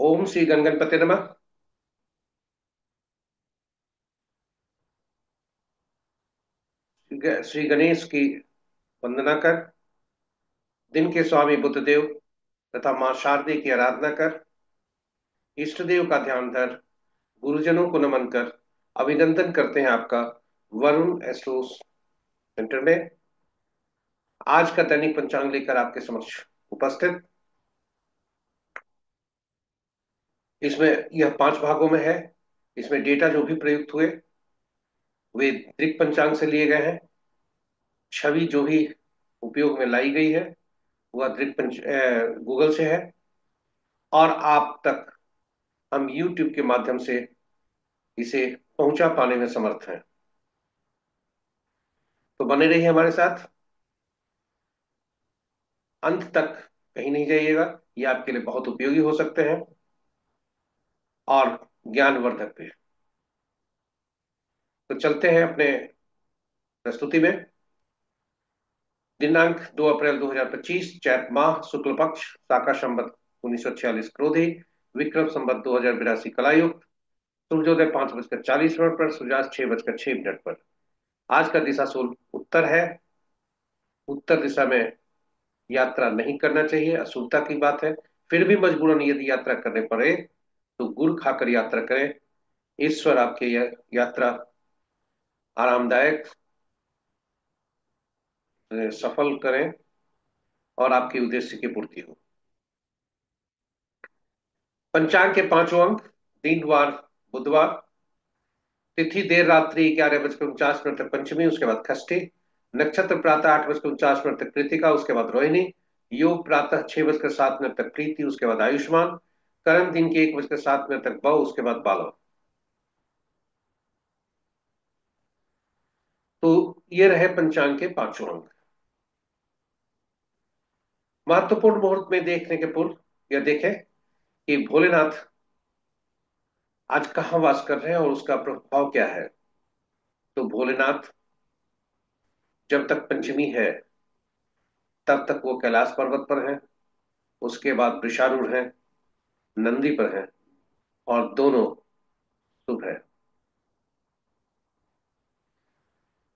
ओम श्री गणगणपति नमः। श्री गणेश की वंदना कर, दिन के स्वामी बुद्धदेव तथा मां शारदे की आराधना कर, इष्ट देव का ध्यान धर, गुरुजनों को नमन कर, अभिनंदन करते हैं आपका वरुण एस्ट्रो सेंटर में। आज का दैनिक पंचांग लेकर आपके समक्ष उपस्थित। इसमें यह 5 भागों में है। इसमें डेटा जो भी प्रयुक्त हुए वे दृक पंचांग से लिए गए हैं। छवि जो भी उपयोग में लाई गई है वह गूगल से है। और आप तक हम YouTube के माध्यम से इसे पहुंचा पाने में समर्थ हैं। तो बने रहिए हमारे साथ, अंत तक कहीं नहीं जाइएगा। ये आपके लिए बहुत उपयोगी हो सकते हैं और ज्ञानवर्धक भी। तो चलते हैं अपने प्रस्तुति में। दिनांक 2 अप्रैल 2025, चैत माह शुक्ल पक्ष, शाका संवत 1946 क्रोधी, विक्रम संवत 2082 कलायुक्त, सूर्योदय 5:40 पर, सूर्यास्त 6:06 पर। आज का दिशा शूल उत्तर है। उत्तर दिशा में यात्रा नहीं करना चाहिए, अशुभता की बात है। फिर भी मजबूरन यदि यात्रा करने पड़े तो गुड़ खाकर यात्रा करें। ईश्वर आपकी यह यात्रा आरामदायक सफल करें और आपके उद्देश्य की पूर्ति हो। पंचांग के 5 अंक। दिन बुधवार, तिथि देर रात्रि 11:49 तक पंचमी, उसके बाद षष्ठी। नक्षत्र प्रातः 8:49 तक कृतिका, उसके बाद रोहिणी। योग प्रातः 6:07 तक प्रीति, उसके बाद आयुष्मान। करण दिन के 1:07 तक बव, उसके बाद बालव। तो ये रहे पंचांग के 5 अंक। महत्वपूर्ण मुहूर्त में देखने के पूर्व यह देखें कि भोलेनाथ आज कहाँ वास कर रहे हैं और उसका प्रभाव क्या है। तो भोलेनाथ जब तक पंचमी है तब तक वो कैलाश पर्वत पर हैं। उसके बाद वृषारूढ़ हैं, नंदी पर हैं, और दोनों शुभ है।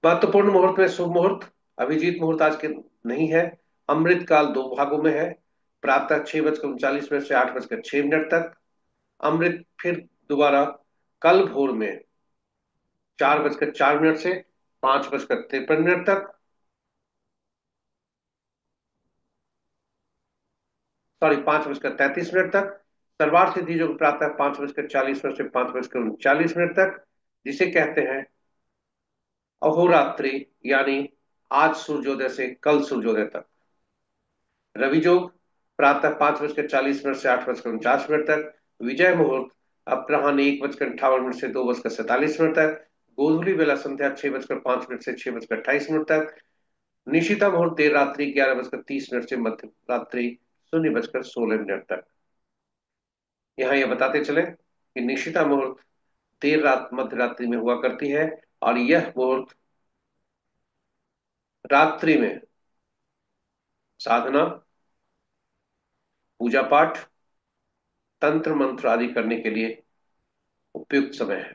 महत्वपूर्ण मुहूर्त में शुभ मुहूर्त, अभिजीत मुहूर्त आज के नहीं है। अमृत काल 2 भागों में है। प्रातः 6:39 से 8:06 तक। अमृत फिर दोबारा कल भोर में 4:04 से 5:53 तक। सॉरी, 5:33 तक। सर्वार्थ सिद्धि योग प्रातः 5:40 से 5:39 तक, जिसे कहते हैं अहोरात्रि, यानी आज सूर्योदय से कल सूर्योदय तक। रवि योग प्रातः 5:40 से 8:49 तक। विजय मुहूर्त अपराह्न 1:58 से 2:47 तक। गोधूली बेला संध्या 6:05 से 6:28 तक। निशिता मुहूर्त देर रात्रि 11:30 से मध्य रात्रि 0:16 तक। यहाँ ये बताते चले कि निशिता मुहूर्त देर रात मध्य रात्रि में हुआ करती है, और यह मुहूर्त रात्रि में साधना, पूजा पाठ, तंत्र मंत्र आदि करने के लिए उपयुक्त समय है।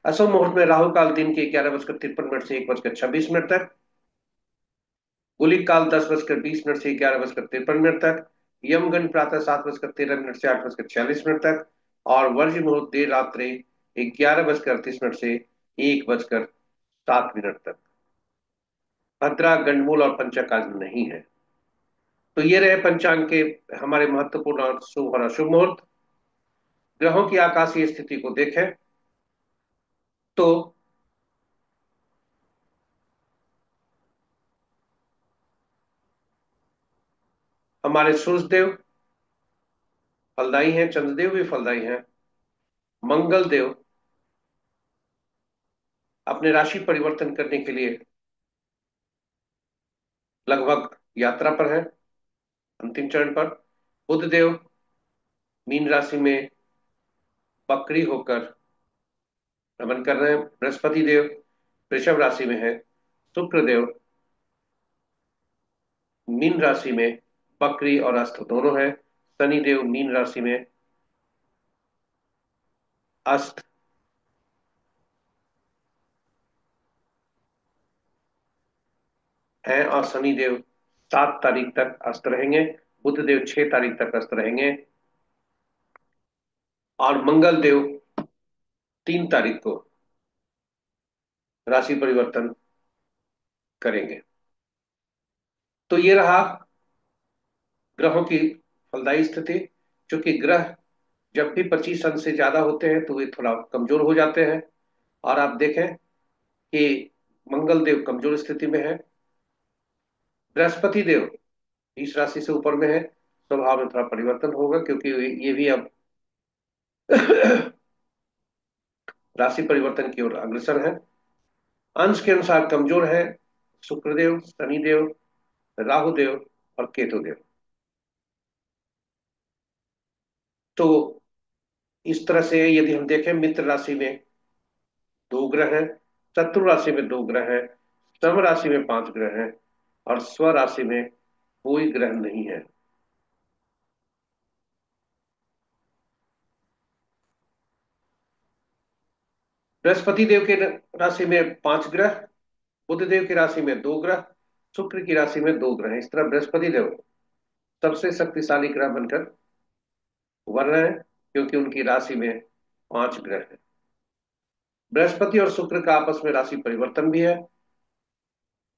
अशुभ मुहूर्त में राहु काल दिन के 11:53 से 1:26 तक। गुलिक काल 10:20 से 11:53 तक। यमगंड प्रातः 7:13 से 8:46 तक। और वर्ज्य मुहूर्त देर रात्रि 11:38 से 1:07 तक। भद्रा, गंडमूल और पंचकाज नहीं है। तो ये रहे पंचांग के हमारे महत्वपूर्ण और शुभ और अशुभ मुहूर्त। ग्रहों की आकाशीय स्थिति को देखें तो हमारे सूर्यदेव फलदायी हैं, चंद्रदेव भी फलदायी हैं। मंगल देव अपने राशि परिवर्तन करने के लिए लगभग यात्रा पर है, अंतिम चरण पर। बुध देव मीन राशि में बकरी होकर भ्रमण कर रहे हैं। बृहस्पति देव वृषभ राशि में है। शुक्र देव मीन राशि में बकरी और अस्त्र दोनों है। शनि देव मीन राशि में अस्त हैं, और शनि देव 7 तारीख तक अस्त रहेंगे। बुध देव 6 तारीख तक अस्त रहेंगे। और मंगल देव 3 तारीख को राशि परिवर्तन करेंगे। तो ये रहा ग्रहों की फलदायी स्थिति। क्योंकि ग्रह जब भी 25 अंश से ज्यादा होते हैं तो वे थोड़ा कमजोर हो जाते हैं। और आप देखें कि मंगल देव कमजोर स्थिति में है। बृहस्पति देव इस राशि से ऊपर में है। स्वभाव में थोड़ा परिवर्तन होगा, क्योंकि ये भी अब राशि परिवर्तन की ओर अग्रसर है। अंश के अनुसार कमजोर है शुक्रदेव, शनिदेव, राहुदेव और केतुदेव। तो इस तरह से यदि हम देखें, मित्र राशि में 2 ग्रह हैं, शत्रु राशि में 2 ग्रह हैं, सम राशि में 5 ग्रह हैं, और स्व राशि में कोई ग्रह नहीं है। बृहस्पति देव के राशि में 5 ग्रह, बुध देव की राशि में 2 ग्रह, शुक्र की राशि में 2 ग्रह हैं। इस तरह बृहस्पति देव सबसे शक्तिशाली ग्रह बनकर उभर रहे हैं, क्योंकि उनकी राशि में 5 ग्रह हैं। बृहस्पति और शुक्र का आपस में राशि परिवर्तन भी है,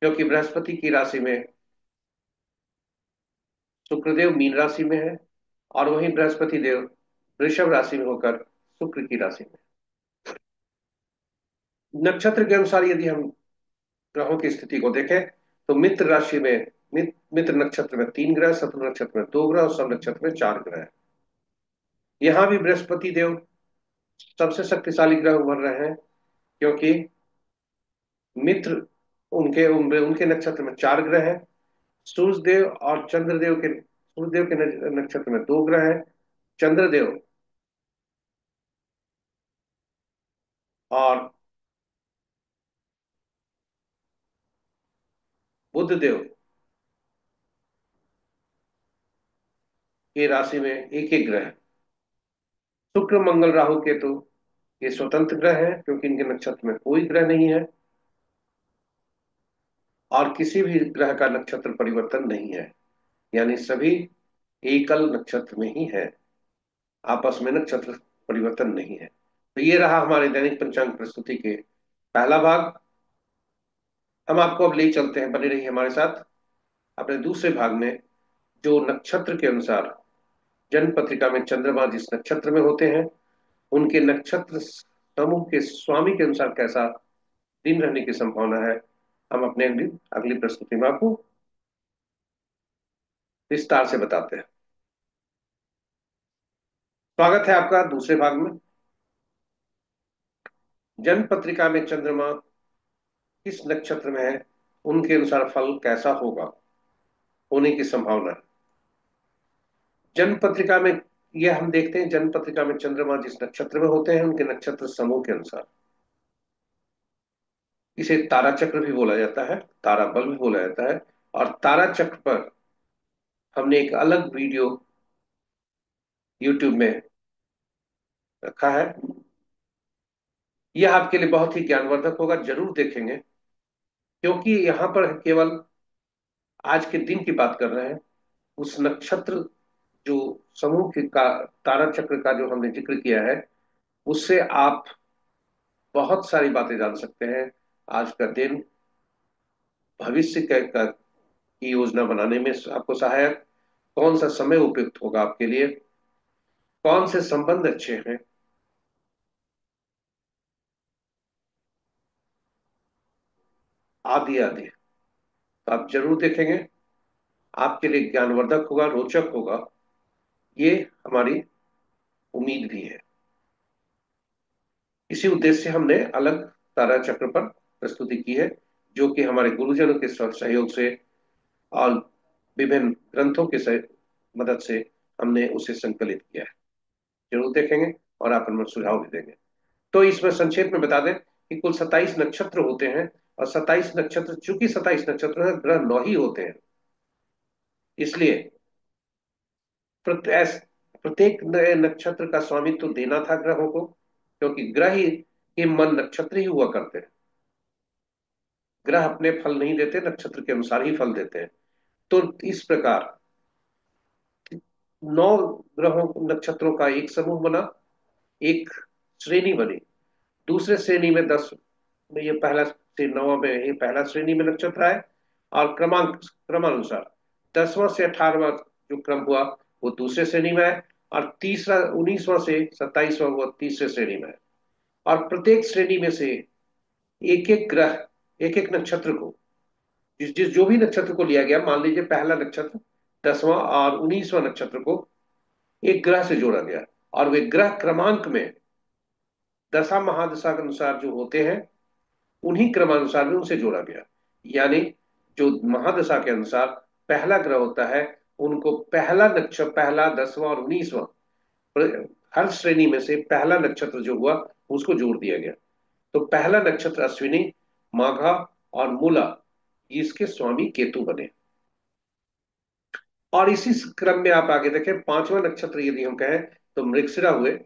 क्योंकि बृहस्पति की राशि में शुक्रदेव मीन राशि में है, और वहीं बृहस्पति देव वृषभ राशि में होकर शुक्र की राशि में। नक्षत्र के अनुसार यदि हम ग्रहों की स्थिति को देखें, तो मित्र राशि में मित्र नक्षत्र में 3 ग्रह, शत्रु नक्षत्र में 2 ग्रह और सब नक्षत्र में 4 ग्रह है। यहाँ भी बृहस्पति देव सबसे शक्तिशाली ग्रह उभर रहे हैं, क्योंकि मित्र उनके उनके उनके नक्षत्र में 4 ग्रह हैं। सूर्यदेव और चंद्रदेव के सूर्यदेव के नक्षत्र में 2 ग्रह हैं। चंद्रदेव और बुधदेव की राशि में एक एक ग्रह है। शुक्र मंगल राहु केतु ये स्वतंत्र ग्रह हैं, क्योंकि इनके नक्षत्र में कोई ग्रह नहीं है, और किसी भी ग्रह का नक्षत्र परिवर्तन नहीं है। यानी सभी एकल नक्षत्र में ही है, आपस में नक्षत्र परिवर्तन नहीं है। तो ये रहा हमारे दैनिक पंचांग प्रस्तुति के पहला भाग। हम आपको अब ले चलते हैं, बने रहिए हमारे साथ अपने दूसरे भाग में, जो नक्षत्र के अनुसार जन्म पत्रिका में चंद्रमा जिस नक्षत्र में होते हैं, उनके नक्षत्र समूह के स्वामी के अनुसार कैसा दिन रहने की संभावना है, हम अपने अगली अगली प्रस्तुति में आपको विस्तार से बताते हैं। स्वागत है आपका दूसरे भाग में। जन्म पत्रिका में चंद्रमा किस नक्षत्र में है, उनके अनुसार फल कैसा होगा, होने की संभावना है। जन्म पत्रिका में यह हम देखते हैं, जन्म पत्रिका में चंद्रमा जिस नक्षत्र में होते हैं, उनके नक्षत्र समूह के अनुसार इसे तारा चक्र भी बोला जाता है, तारा बल भी बोला जाता है। और तारा चक्र पर हमने एक अलग वीडियो यूट्यूब में रखा है। यह आपके लिए बहुत ही ज्ञानवर्धक होगा, जरूर देखेंगे, क्योंकि यहाँ पर केवल आज के दिन की बात कर रहे हैं। उस नक्षत्र जो समूह के का तारा चक्र का जो हमने जिक्र किया है, उससे आप बहुत सारी बातें जान सकते हैं। आज का दिन भविष्य की योजना बनाने में आपको सहायक, कौन सा समय उपयुक्त होगा आपके लिए, कौन से संबंध अच्छे हैं, आदि आदि। तो आप जरूर देखेंगे, आपके लिए ज्ञानवर्धक होगा, रोचक होगा, ये हमारी उम्मीद भी है। इसी उद्देश्य से हमने अलग तारा चक्र पर प्रस्तुति की है, जो कि हमारे गुरुजनों के सहयोग से और विभिन्न ग्रंथों के मदद से हमने उसे संकलित किया है। जरूर देखेंगे और आप उनमें सुझाव भी देंगे। तो इसमें संक्षेप में बता दें कि कुल 27 नक्षत्र होते हैं, और 27 नक्षत्र, चूंकि 27 नक्षत्र है, ग्रह 9 ही होते हैं, इसलिए प्रत्येक नए नक्षत्र का स्वामित्व तो देना था ग्रहों को, क्योंकि ग्रह ही के मन नक्षत्र ही हुआ करते हैं। ग्रह अपने फल नहीं देते, नक्षत्र के अनुसार ही फल देते हैं। तो इस प्रकार 9 ग्रहों नक्षत्रों का एक समूह बना, एक श्रेणी बनी। दूसरे श्रेणी में 10 में ये पहला से 9वां में ये पहला श्रेणी में नक्षत्र आए, और क्रमानुसार 10वां से 18वां जो क्रम हुआ वो दूसरे श्रेणी में है, और तीसरा 19वां से 27वां वो तीसरे श्रेणी में है। और प्रत्येक श्रेणी में से एक एक ग्रह, एक एक नक्षत्र को, जिस जिस जो भी नक्षत्र को लिया गया, मान लीजिए पहला नक्षत्र 10वां और 19वां नक्षत्र को एक ग्रह से जोड़ा गया, और वे ग्रह क्रमांक में दशा महादशा के अनुसार जो होते हैं उन्हीं क्रमानुसार में उनसे जोड़ा गया। यानी जो महादशा के अनुसार पहला ग्रह होता है, उनको पहला नक्षत्र, पहला 10वां और 19वां, हर श्रेणी में से पहला नक्षत्र जो हुआ उसको जोड़ दिया गया। तो पहला नक्षत्र अश्विनी, माघा और मूला, इसके स्वामी केतु बने। और इसी क्रम में आप आगे देखें, पांचवा नक्षत्र यदि हम कहें तो मृगशिरा हुए,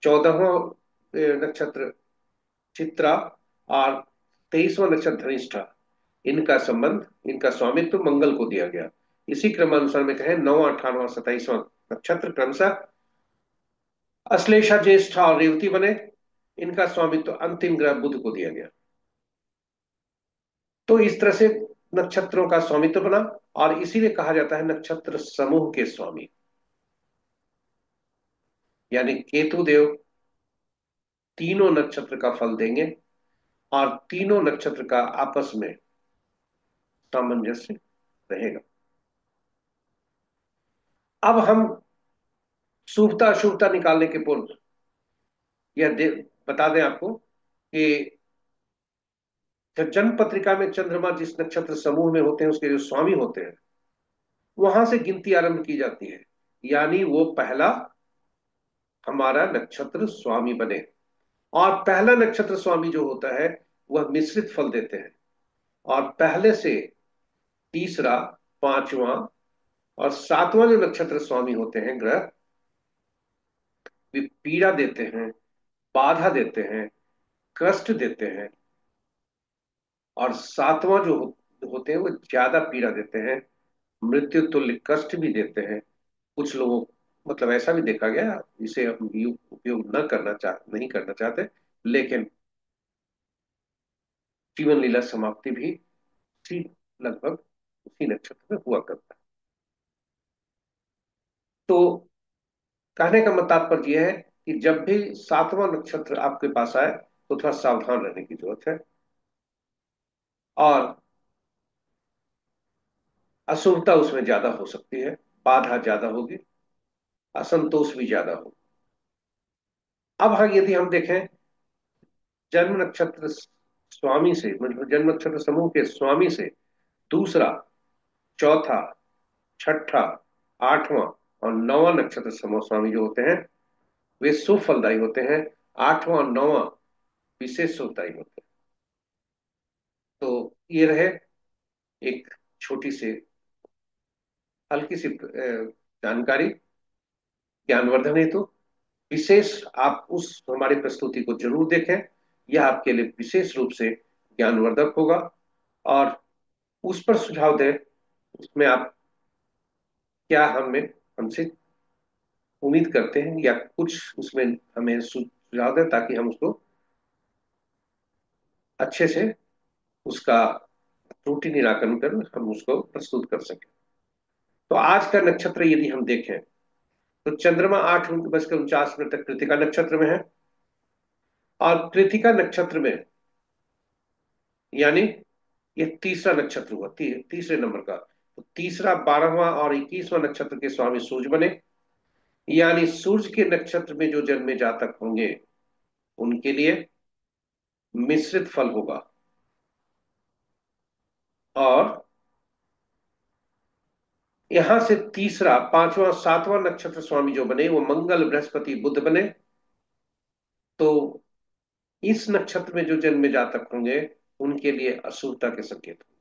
14वां नक्षत्र चित्रा, और 23वां नक्षत्र धनिष्ठा। इनका संबंध, इनका स्वामित्व मंगल को दिया गया। इसी क्रमानुसार में कहें 9वां 18वां 27वां नक्षत्र क्रमशः अश्लेषा, ज्येष्ठा और रेवती बने। इनका स्वामित्व अंतिम ग्रह बुध को दिया गया। तो इस तरह से नक्षत्रों का स्वामित्व बना, और इसीलिए कहा जाता है नक्षत्र समूह के स्वामी। यानी केतु देव तीनों नक्षत्र का फल देंगे, और तीनों नक्षत्र का आपस में सामंजस्य रहेगा। अब हम शुभता अशुभता निकालने के पूर्व बता दें आपको कि जब जन्म पत्रिका में चंद्रमा जिस नक्षत्र समूह में होते हैं उसके जो स्वामी होते हैं, वहां से गिनती आरंभ की जाती है। यानी वो पहला हमारा नक्षत्र स्वामी बने। और पहला नक्षत्र स्वामी जो होता है वह मिश्रित फल देते हैं, और पहले से तीसरा, पांचवा और सातवां जो नक्षत्र स्वामी होते हैं ग्रह, वे पीड़ा देते हैं, बाधा देते हैं, कष्ट देते हैं। और सातवां जो होते हैं वो ज्यादा पीड़ा देते हैं, मृत्यु तुल्य कष्ट भी देते हैं। कुछ लोगों, मतलब ऐसा भी देखा गया, इसे हम उपयोग न करना नहीं करना चाहते, लेकिन जीवन लीला समाप्ति भी उसी, लगभग उसी नक्षत्र में हुआ करता है। तो कहने का मतलब तात्पर्य यह है कि जब भी सातवां नक्षत्र आपके पास आए तो थोड़ा सावधान रहने की जरूरत है, और अशुभता उसमें ज्यादा हो सकती है, बाधा ज्यादा होगी, असंतोष भी ज्यादा होगा। अब हाँ, यदि हम देखें जन्म नक्षत्र स्वामी से, मतलब जन्म नक्षत्र समूह के स्वामी से दूसरा, चौथा, छठा, आठवां और 9वां नक्षत्र समूह स्वामी जो होते हैं वे शुभ फलदायी होते हैं। 8वां और 9वां विशेष शुभदायी होते हैं। तो ये रहे एक छोटी सी, हल्की सी जानकारी ज्ञानवर्धन हेतु। विशेष आप उस हमारी प्रस्तुति को जरूर देखें, यह आपके लिए विशेष रूप से ज्ञानवर्धक होगा। और उस पर सुझाव दें, उसमें आप क्या हमें हमसे उम्मीद करते हैं, या कुछ उसमें हमें सुझाव दें ताकि हम उसको अच्छे से, उसका त्रुटि निराकरण कर हम उसको प्रस्तुत कर सकें। तो आज का नक्षत्र यदि हम देखें तो चंद्रमा 8:49 तक कृतिका नक्षत्र में है, और कृतिका नक्षत्र में, यानी ये तीसरा नक्षत्र हुआ, तीसरे नंबर का। तो तीसरा, 12वां और 21वां नक्षत्र के स्वामी सूर्य बने। यानी सूर्य के नक्षत्र में जो जन्मे जातक होंगे उनके लिए मिश्रित फल होगा। और यहां से तीसरा, पांचवा, सातवां नक्षत्र स्वामी जो बने वो मंगल, बृहस्पति, बुध बने। तो इस नक्षत्र में जो जन्मे जातक होंगे उनके लिए अशुभता के संकेत होंगे।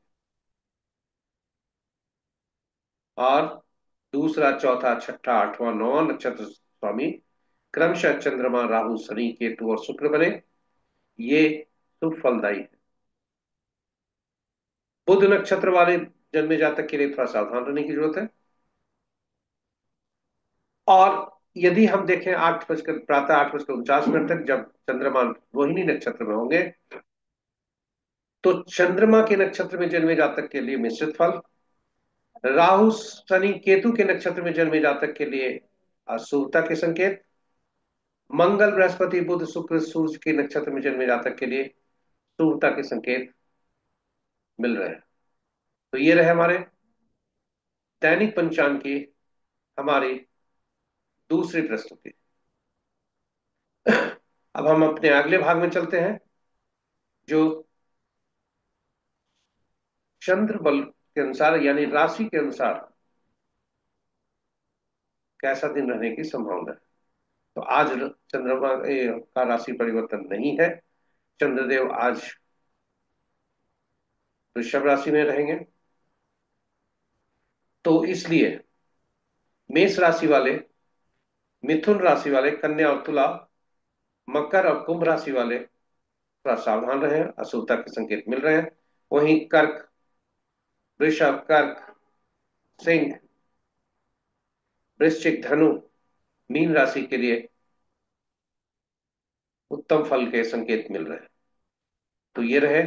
और दूसरा, चौथा, छठा, आठवां, नौवां नक्षत्र स्वामी क्रमशः चंद्रमा, राहु, शनि, केतु और शुक्र बने, ये शुभ फलदायी है। बुध नक्षत्र वाले जन्मे जातक के लिए थोड़ा सावधान रहने की जरूरत है। और यदि हम देखें 8 बजकर प्रातः 8 बजकर 49 मिनट तक, जब चंद्रमा रोहिणी नक्षत्र में होंगे, तो चंद्रमा के नक्षत्र में जन्मे जातक के लिए मिश्रित फल, राहु शनि केतु के नक्षत्र में जन्मे जातक के लिए अशुभता के संकेत, मंगल बृहस्पति बुध शुक्र सूर्य के नक्षत्र में जन्मे जातक के लिए शुभता के संकेत मिल रहे हैं। तो ये रहे हमारे दैनिक पंचांग की हमारी दूसरी प्रस्तुति। अब हम अपने अगले भाग में चलते हैं, जो चंद्र बल के अनुसार यानी राशि के अनुसार कैसा दिन रहने की संभावना है। तो आज चंद्रमा का राशि परिवर्तन नहीं है। चंद्रदेव आज वृषभ राशि में रहेंगे। तो इसलिए मेष राशि वाले, मिथुन राशि वाले, कन्या और तुला, मकर और कुंभ राशि वाले थोड़ा सावधान रहे, अशुभता के संकेत मिल रहे हैं। वहीं कर्क, वृषभ, कर्क, सिंह, वृश्चिक, धनु, मीन राशि के लिए उत्तम फल के संकेत मिल रहे हैं। तो ये रहे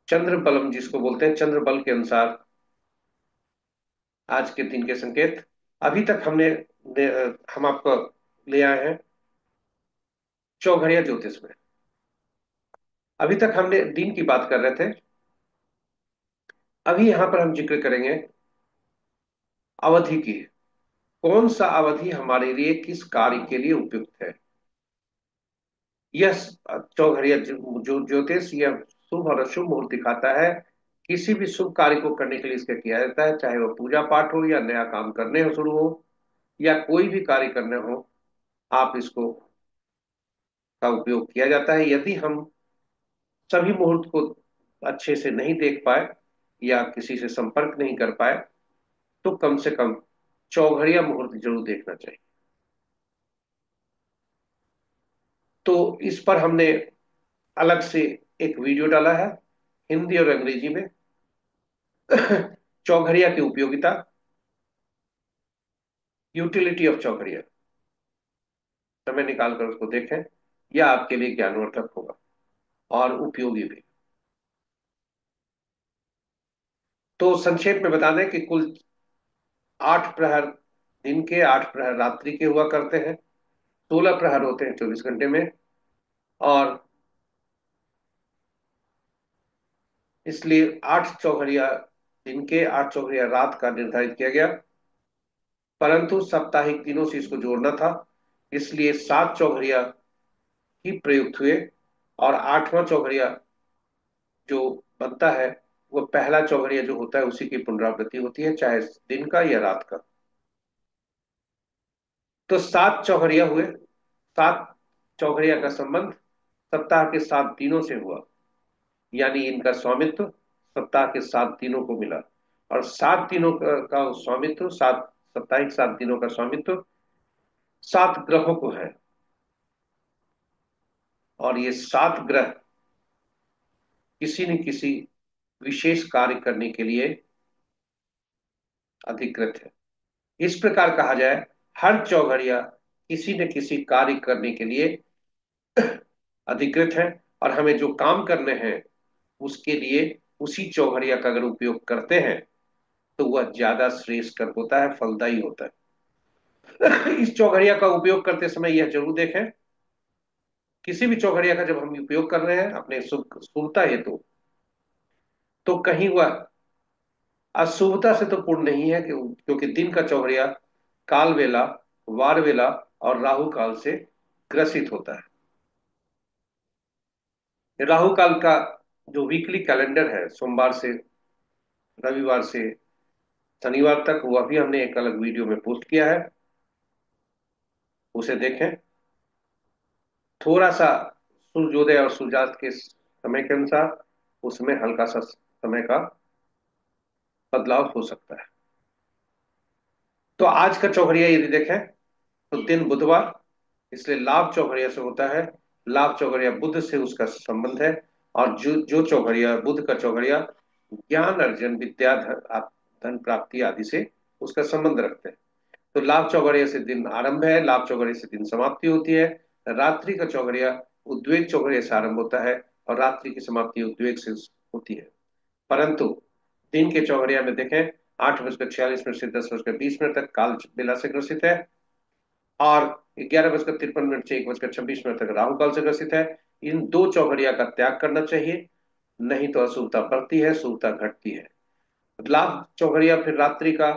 चंद्र बलम, जिसको बोलते हैं चंद्र बल के अनुसार आज के दिन के संकेत। अभी तक हम आपको ले आए हैं चौघड़िया ज्योतिष में। अभी तक हमने दिन की बात कर रहे थे। अभी यहां पर हम जिक्र करेंगे अवधि की। कौन सा अवधि हमारे लिए किस कार्य के लिए उपयुक्त है। यह चौघड़िया जो ज्योतिष यह शुभ और अशुभ मुहूर्त दिखाता है। किसी भी शुभ कार्य को करने के लिए इसका किया जाता है, चाहे वो पूजा पाठ हो या नया काम करने हो शुरू हो या कोई भी कार्य करने हो, आप इसको का उपयोग किया जाता है। यदि हम सभी मुहूर्त को अच्छे से नहीं देख पाए या किसी से संपर्क नहीं कर पाए, तो कम से कम चौघड़िया मुहूर्त जरूर देखना चाहिए। तो इस पर हमने अलग से एक वीडियो डाला है, हिंदी और अंग्रेजी में। चौघड़िया की उपयोगिता, यूटिलिटी ऑफ चौघड़िया, समय निकाल कर उसको देखें। यह आपके लिए ज्ञानवर्धक होगा और उपयोगी भी। तो संक्षेप में बता दें कि कुल 8 प्रहर दिन के, 8 प्रहर रात्रि के हुआ करते हैं। 16 प्रहर होते हैं 24 घंटे में। और इसलिए 8 चौघड़िया दिन के, 8 चौघड़िया रात का निर्धारित किया गया। परंतु साप्ताहिक दिनों से इसको जोड़ना था, इसलिए 7 चौघड़िया ही प्रयुक्त हुए। और 8वां चौघड़िया जो बनता है, वो पहला चौघड़िया जो होता है उसी की पुनरावृत्ति होती है, चाहे दिन का या रात का। तो 7 चौघड़िया हुए। 7 चौघड़िया का संबंध सप्ताह के 7 दिनों से हुआ, यानी इनका स्वामित्व सप्ताह के 7 दिनों को मिला। और 7 दिनों का स्वामित्व, 7 साप्ताहिक 7 दिनों का स्वामित्व 7 ग्रहों को है। और ये 7 ग्रह किसी न किसी विशेष कार्य करने के लिए अधिकृत है। इस प्रकार कहा जाए, हर चौघड़िया किसी न किसी कार्य करने के लिए अधिकृत है। और हमें जो काम करने हैं उसके लिए उसी चौघड़िया का अगर उपयोग करते हैं, तो वह ज्यादा श्रेयस्कर होता है, फलदायी होता है। इस चौघड़िया का उपयोग करते समय यह जरूर देखें, किसी भी चौघड़िया का जब हम उपयोग कर रहे हैं अपने शुभता हेतु, तो कहीं वह अशुभता से तो पूर्ण नहीं है, क्योंकि दिन का चौघड़िया काल वेला, वार वेला और राहु काल से ग्रसित होता है। राहु काल का जो वीकली कैलेंडर है, सोमवार से रविवार से शनिवार तक, वह भी हमने एक अलग वीडियो में पोस्ट किया है, उसे देखें। थोड़ा सा सूर्योदय और सूर्यास्त के समय के अनुसार उसमें हल्का सा समय का बदलाव हो सकता है। तो आज का चौघड़िया यदि देखें तो दिन बुधवार, इसलिए लाभ चौघड़िया से होता है। लाभ चौघड़िया बुध से उसका संबंध है। और जो जो चौघड़िया बुध का चौघड़िया ज्ञान अर्जन, विद्या, धन प्राप्ति आदि से उसका संबंध रखते हैं। तो लाभ चौघड़िया से दिन आरंभ है, लाभ चौघड़िया से दिन समाप्ति होती है। रात्रि का चौघड़िया उद्वेग चौघड़िया से आरंभ होता है और रात्रि की समाप्ति उद्वेग से होती है। परंतु दिन के चौघड़िया में देखें, 8:46 से 10:20 तक काल बेला से ग्रसित है। और 11:53 से 1:26 तक राहु काल से ग्रसित है। इन दो चौघड़िया का त्याग करना चाहिए, नहीं तो अशुभता बढ़ती है, शुभता घटती है। लाभ चौघड़िया फिर रात्रि का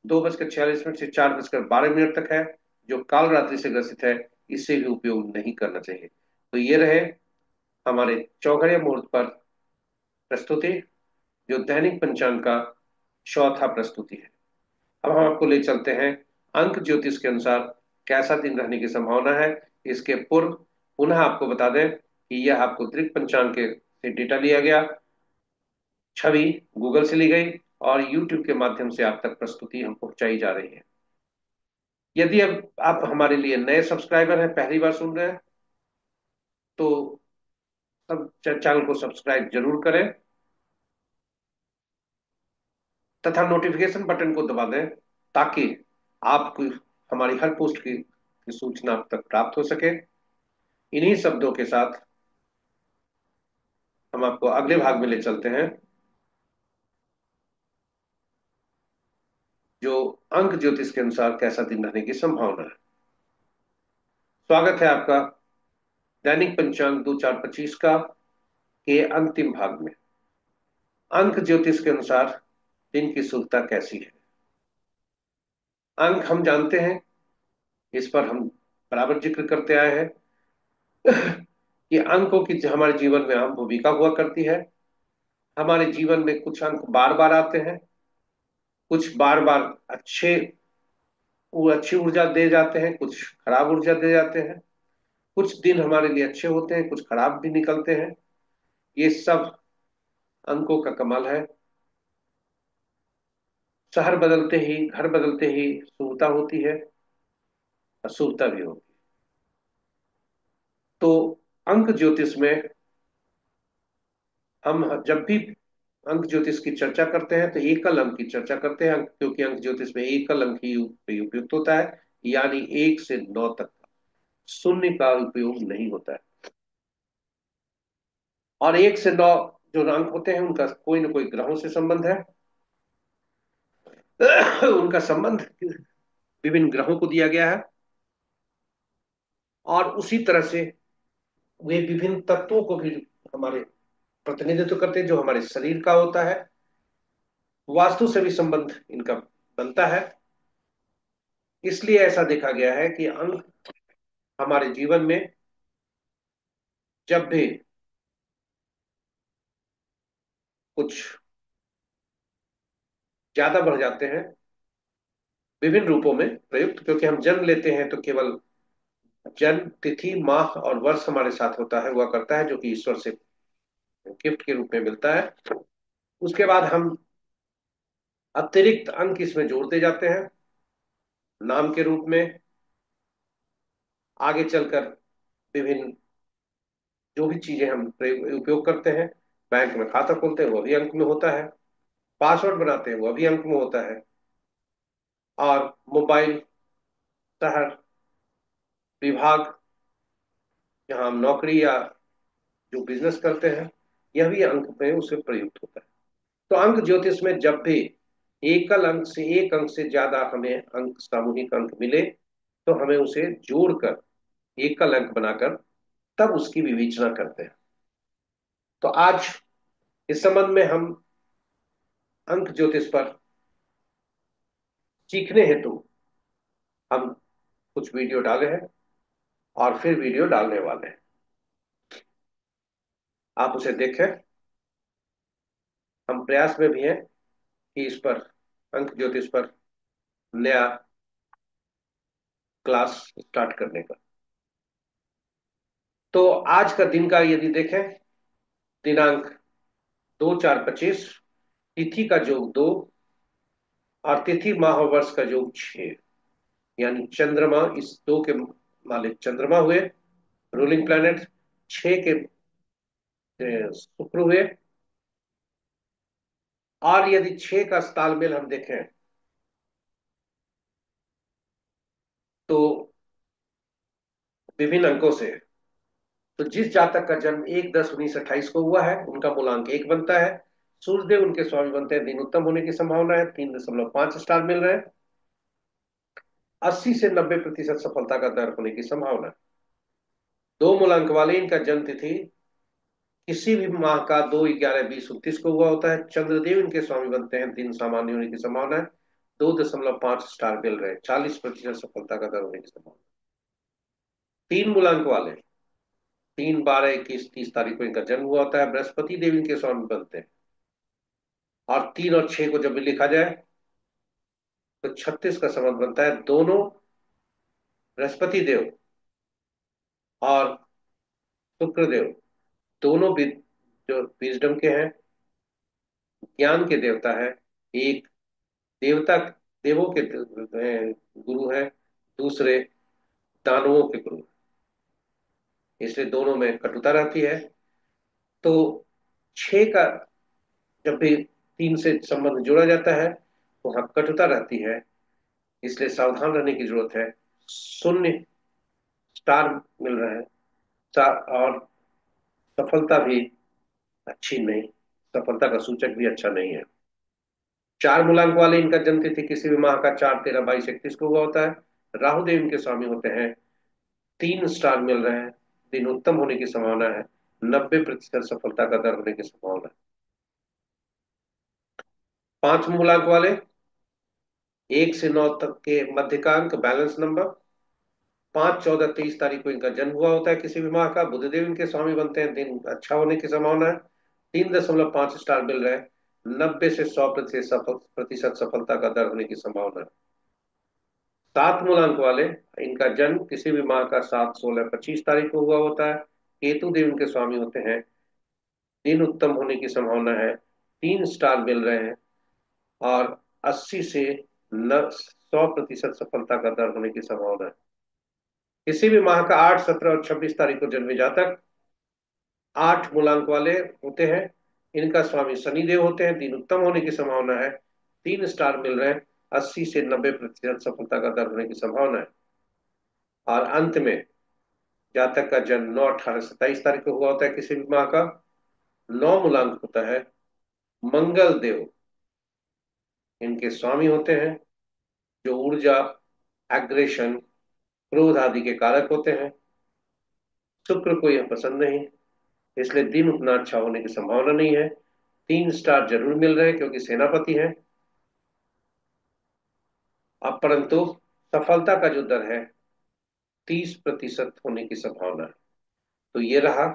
2:46 से 4:12 तक है, जो काल रात्रि से ग्रसित है। इससे भी उपयोग नहीं करना चाहिए। तो ये रहे हमारे चौघड़िया मुहूर्त पर प्रस्तुति, जो दैनिक पंचांग का चौथा प्रस्तुति है। अब हम आपको ले चलते हैं अंक ज्योतिष के अनुसार कैसा दिन रहने की संभावना है। इसके पूर्व पुनः आपको बता दें कि यह आपको दृक पंचांग के से डेटा लिया गया, छवि गूगल से ली गई और यूट्यूब के माध्यम से आप तक प्रस्तुति हम पहुंचाई जा रही है। यदि अब आप हमारे लिए नए सब्सक्राइबर हैं, पहली बार सुन रहे हैं, तो सब चैनल को सब्सक्राइब जरूर करें तथा नोटिफिकेशन बटन को दबा दें, ताकि आपको हमारी हर पोस्ट की सूचना आप तक प्राप्त हो सके। इन्हीं शब्दों के साथ हम आपको अगले भाग में ले चलते हैं, जो अंक ज्योतिष के अनुसार कैसा दिन रहने की संभावना है। स्वागत है आपका दैनिक पंचांग 2425 का के अंतिम भाग में। अंक ज्योतिष के अनुसार दिन की शुभता कैसी है। अंक हम जानते हैं, इस पर हम बराबर जिक्र करते आए हैं कि अंकों की हमारे जीवन में अहम भूमिका हुआ करती है। हमारे जीवन में कुछ अंक बार बार आते हैं, कुछ बार बार वो अच्छी ऊर्जा दे जाते हैं, कुछ खराब ऊर्जा दे जाते हैं। कुछ दिन हमारे लिए अच्छे होते हैं, कुछ खराब भी निकलते हैं। ये सब अंकों का कमाल है। शहर बदलते ही, घर बदलते ही शुभता होती है, अशुभता भी होती है। तो अंक ज्योतिष में हम जब भी अंक ज्योतिष की चर्चा करते हैं तो एकल अंक की चर्चा करते हैं, क्योंकि अंक ज्योतिष में एकल अंक ही उपयुक्त होता है, यानी 1 से 9 तक का, शून्य का उपयोग नहीं होता है। और 1 से 9 जो अंक होते हैं उनका कोई ना कोई ग्रहों से संबंध है उनका संबंध विभिन्न ग्रहों को दिया गया है, और उसी तरह से वे विभिन्न तत्वों को भी हमारे प्रतिनिधित्व करते हैं, जो हमारे शरीर का होता है। वास्तु से भी संबंध इनका बनता है। इसलिए ऐसा देखा गया है कि अंक हमारे जीवन में जब भी कुछ ज्यादा बढ़ जाते हैं, विभिन्न रूपों में प्रयुक्त, क्योंकि हम जन्म लेते हैं तो केवल जन्म तिथि, माह और वर्ष हमारे साथ होता है, हुआ करता है, जो कि ईश्वर से गिफ्ट के रूप में मिलता है। उसके बाद हम अतिरिक्त अंक इसमें जोड़ते जाते हैं नाम के रूप में। आगे चलकर विभिन्न जो भी चीजें हम उपयोग करते हैं, बैंक में खाता खोलते हैं वो भी अंक में होता है, पासवर्ड बनाते हैं वो भी अंक में होता है, और मोबाइल, शहर, विभाग, जहां हम नौकरी या जो बिजनेस करते हैं, यह भी अंक में उसे प्रयुक्त होता है। तो अंक ज्योतिष में जब भी एकल अंक से एक अंक से ज्यादा हमें अंक, सामूहिक अंक मिले, तो हमें उसे जोड़कर एकल अंक बनाकर तब उसकी विवेचना करते हैं। तो आज इस संबंध में हम अंक ज्योतिष पर सीखने हेतु हम कुछ वीडियो डाले हैं और फिर वीडियो डालने वाले हैं, आप उसे देखें। हम प्रयास में भी हैं कि इस पर, अंक ज्योतिष पर नया क्लास स्टार्ट करने का। तो आज का दिन का यदि देखें, दिनांक 2/4/25, तिथि का योग 2 और तिथि माह और वर्ष का योग 6, यानी चंद्रमा, इस दो के मालिक चंद्रमा हुए, रूलिंग प्लैनेट। 6 के शुक्र हुए। और यदि 6 का तालमेल हम देखें तो विभिन्न अंकों से, तो जिस जातक का जन्म 1-10-19-28 को हुआ है उनका मूलांक 1 बनता है। सूर्यदेव उनके स्वामी बनते हैं, दिन उत्तम होने की संभावना है, 3.5 स्टार मिल रहे हैं। 80 से 90% सफलता का दर होने की संभावना है। 2 मूलांक वाले इनका जन्म तिथि किसी भी माह का 2-11-20-29 को हुआ होता है। चंद्रदेव इनके स्वामी बनते हैं, दिन सामान्य होने की संभावना है। 2.5 स्टार मिल रहे हैं, 40% सफलता का दर होने की संभावना। 3 मूलांक वाले 3, 12, 21, 30 तारीख को इनका जन्म हुआ होता है। बृहस्पति देव इनके स्वामी बनते हैं। और 3 और 6 को जब भी लिखा जाए तो 36 का संबंध बनता है। दोनों बृहस्पति देव और शुक्रदेव दोनों भी जो विजडम के हैं, ज्ञान के देवता है। एक देवता देवों के गुरु है, दूसरे दानवों के गुरु, इसलिए दोनों में कटुता रहती है। तो 6 का जब भी 3 से संबंध जोड़ा जाता है वहां कटुता रहती है, इसलिए सावधान रहने की जरूरत है। 0 स्टार मिल रहा है। और सफलता भी अच्छी नहीं, सफलता का सूचक भी अच्छा नहीं है। 4 मूलांक वाले इनका जन्म तिथि किसी भी माह का 4, 13, 22, 31 को हुआ होता है। राहु देव इनके स्वामी होते हैं, 3 स्टार मिल रहे हैं, दिन उत्तम होने की संभावना है, 90% सफलता का दर होने की संभावना है। 5 मूलांक वाले 1 से 9 तक के मध्यकांक बैलेंस नंबर। 5, 14, 23 तारीख को इनका जन्म हुआ होता है किसी भी माह का। बुधदेव इनके स्वामी बनते हैं, दिन अच्छा होने की संभावना है, 3.5 स्टार मिल रहे हैं, 90 से 100% सफलता का दर होने की संभावना है। 7 मूलांक वाले इनका जन्म किसी भी माह का 7, 16, 25 तारीख को हुआ होता है। केतु देव इनके स्वामी होते हैं, दिन उत्तम होने की संभावना है, 3 स्टार मिल रहे हैं, और 80 से 100% सफलता का दर होने की संभावना है। किसी भी माह का 8, 17 और 26 तारीख को जन्मे जातक 8 मूलांक वाले होते हैं। इनका स्वामी शनिदेव होते हैं, दिन उत्तम होने की संभावना है, 3 स्टार मिल रहे हैं, 80 से 90% सफलता का दर होने की संभावना है। और अंत में जातक का जन्म 9, 18, 27 तारीख को हुआ होता है किसी भी माह का। 9 मूलांक होता है, मंगल देव इनके स्वामी होते हैं, जो ऊर्जा, एग्रेशन, क्रोध आदि के कारक होते हैं। शुक्र को यह पसंद नहीं, इसलिए दिन उतना अच्छा होने की संभावना नहीं है। 3 स्टार जरूर मिल रहे हैं क्योंकि सेनापति हैं। अब परंतु सफलता का जो दर है 30% होने की संभावना है। तो ये रहा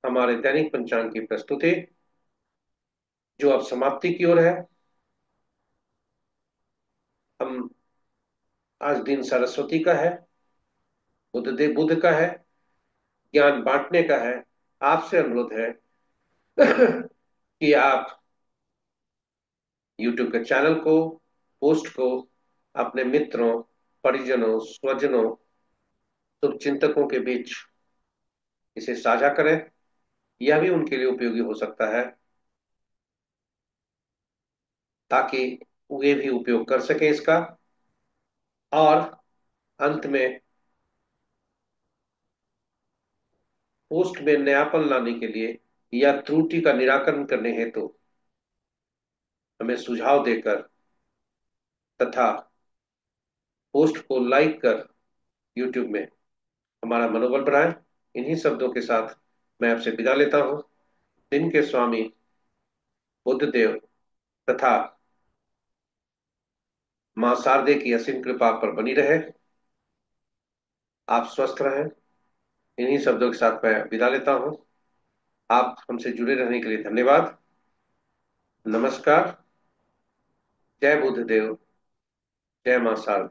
हमारे दैनिक पंचांग की प्रस्तुति, जो अब समाप्ति की ओर है। हम आज दिन सरस्वती का है, बुध का है, ज्ञान बांटने का है। आपसे अनुरोध है कि आप YouTube के चैनल को, पोस्ट को अपने मित्रों, परिजनों, स्वजनों, शुभचिंतकों के बीच इसे साझा करें। यह भी उनके लिए उपयोगी हो सकता है, ताकि वे भी उपयोग कर सकें इसका। और अंत में पोस्ट में नयापन लाने के लिए या त्रुटि का निराकरण करने हेतु हमें सुझाव देकर तथा पोस्ट को लाइक कर YouTube में हमारा मनोबल बढ़ाएं। इन्हीं शब्दों के साथ मैं आपसे विदा लेता हूं। दिन के स्वामी बुद्धदेव तथा मां शारदे की असीम कृपा आप पर बनी रहे। आप स्वस्थ रहें। इन्हीं शब्दों के साथ मैं विदा लेता हूं। आप हमसे जुड़े रहने के लिए धन्यवाद। नमस्कार। जय बुद्धदेव, जय मां शारदा।